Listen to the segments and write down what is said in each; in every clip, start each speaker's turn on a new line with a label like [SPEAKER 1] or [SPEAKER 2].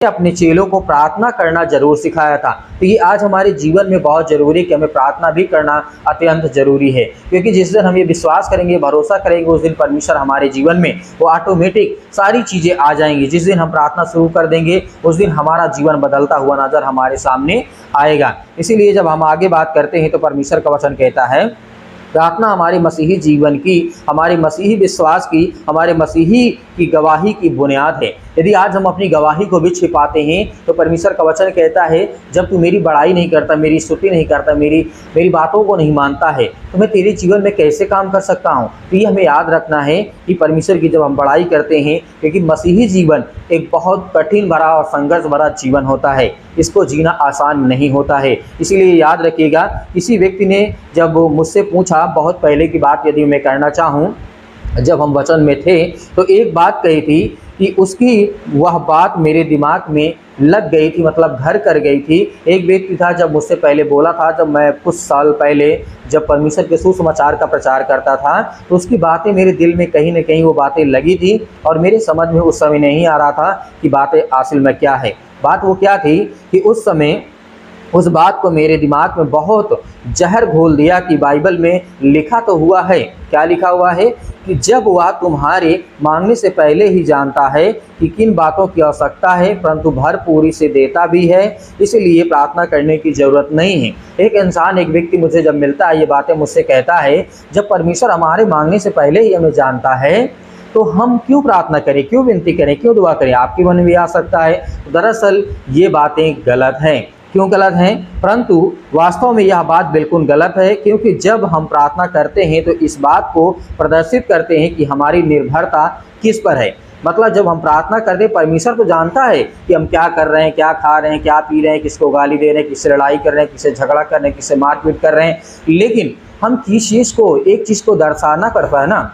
[SPEAKER 1] अपने चेलों को प्रार्थना करना जरूर सिखाया था। तो ये आज हमारे जीवन में बहुत जरूरी है कि हमें प्रार्थना भी करना अत्यंत जरूरी है, क्योंकि जिस दिन हम ये विश्वास करेंगे, भरोसा करेंगे, उस दिन परमेश्वर हमारे जीवन में वो ऑटोमेटिक सारी चीजें आ जाएंगी। जिस दिन हम प्रार्थना शुरू कर देंगे उस दिन हमारा जीवन बदलता हुआ नजर हमारे सामने आएगा। इसीलिए जब हम आगे बात करते हैं तो परमेश्वर का वचन कहता है प्रार्थना हमारे मसीही जीवन की, हमारे मसीही विश्वास की, हमारे मसीही की गवाही की बुनियाद है। यदि आज हम अपनी गवाही को भी छिपाते हैं तो परमेश्वर का वचन कहता है जब तू मेरी बड़ाई नहीं करता, मेरी स्तुति नहीं करता, मेरी बातों को नहीं मानता है, तो मैं तेरे जीवन में कैसे काम कर सकता हूँ। तो ये हमें याद रखना है कि परमेश्वर की जब हम बड़ाई करते हैं, क्योंकि मसीही जीवन एक बहुत कठिन भरा और संघर्ष भरा जीवन होता है, इसको जीना आसान नहीं होता है। इसीलिए याद रखिएगा, किसी व्यक्ति ने जब मुझसे पूछा, बहुत पहले की बात यदि मैं करना चाहूँ, जब हम वचन में थे तो एक बात कही थी कि उसकी वह बात मेरे दिमाग में लग गई थी, मतलब घर कर गई थी। एक व्यक्ति था जब मुझसे पहले बोला था, जब मैं कुछ साल पहले जब परमेश्वर के सुसमाचार का प्रचार करता था, तो उसकी बातें मेरे दिल में कहीं न कहीं वो बातें लगी थी और मेरे समझ में उस समय नहीं आ रहा था कि बातें असल में क्या है। बात वो क्या थी कि उस समय उस बात को मेरे दिमाग में बहुत जहर घोल दिया कि बाइबल में लिखा तो हुआ है, क्या लिखा हुआ है कि जब वह तुम्हारे मांगने से पहले ही जानता है कि किन बातों की आवश्यकता है, परंतु भरपूरी से देता भी है, इसलिए प्रार्थना करने की ज़रूरत नहीं है। एक इंसान, एक व्यक्ति मुझे जब मिलता है, ये बातें मुझसे कहता है, जब परमेश्वर हमारे मांगने से पहले ही हमें जानता है तो हम क्यों प्रार्थना करें, क्यों विनती करें, क्यों दुआ करें। आपके मन में भी आ सकता है दरअसल ये बातें गलत हैं। क्यों गलत हैं? परंतु वास्तव में यह बात बिल्कुल गलत है, क्योंकि जब हम प्रार्थना करते हैं तो इस बात को प्रदर्शित करते हैं कि हमारी निर्भरता किस पर है। मतलब जब हम प्रार्थना करते हैं, परमेश्वर तो जानता है कि हम क्या कर रहे हैं, क्या खा रहे हैं, क्या पी रहे हैं, किसको गाली दे रहे हैं, किससे लड़ाई कर रहे हैं, किससे झगड़ा कर रहे हैं, किससे मारपीट कर रहे हैं, लेकिन हम किस चीज़ को, एक चीज़ को दर्शाना पड़ता है ना,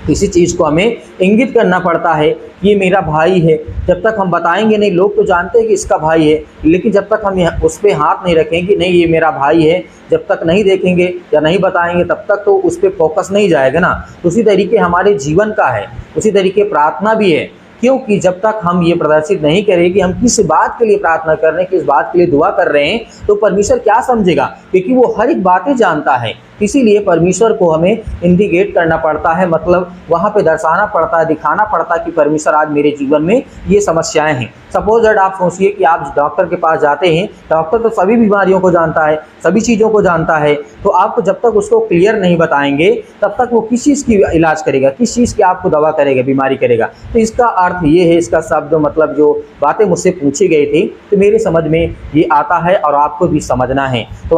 [SPEAKER 1] किसी चीज़ को हमें इंगित करना पड़ता है, ये मेरा भाई है। जब तक हम बताएंगे नहीं, लोग तो जानते हैं कि इसका भाई है, लेकिन जब तक हम उस पर हाथ नहीं रखेंगे कि नहीं ये मेरा भाई है, जब तक नहीं देखेंगे या नहीं बताएंगे तब तक तो उस पर फोकस नहीं जाएगा ना। उसी तरीके हमारे जीवन का है, उसी तरीके प्रार्थना भी है, क्योंकि जब तक हम ये प्रदर्शित नहीं करें कि हम किस बात के लिए प्रार्थना कर रहे हैं, किस बात के लिए दुआ कर रहे हैं, तो परमेश्वर क्या समझेगा, क्योंकि वो हर एक बातें जानता है। इसीलिए परमेश्वर को हमें इंडिकेट करना पड़ता है, मतलब वहाँ पे दर्शाना पड़ता है, दिखाना पड़ता है कि परमेश्वर आज मेरे जीवन में ये समस्याएं हैं। सपोज दैट आप सोचिए कि आप डॉक्टर के पास जाते हैं, डॉक्टर तो सभी बीमारियों को जानता है, सभी चीज़ों को जानता है, तो आपको जब तक उसको क्लियर नहीं बताएंगे तब तक वो किस चीज़ की इलाज करेगा, किस चीज़ की आपको दवा करेगा, बीमारी करेगा। तो इसका अर्थ ये है, इसका शब्द मतलब जो बातें मुझसे पूछी गई थी, तो मेरे समझ में ये आता है और आपको भी समझना है। तो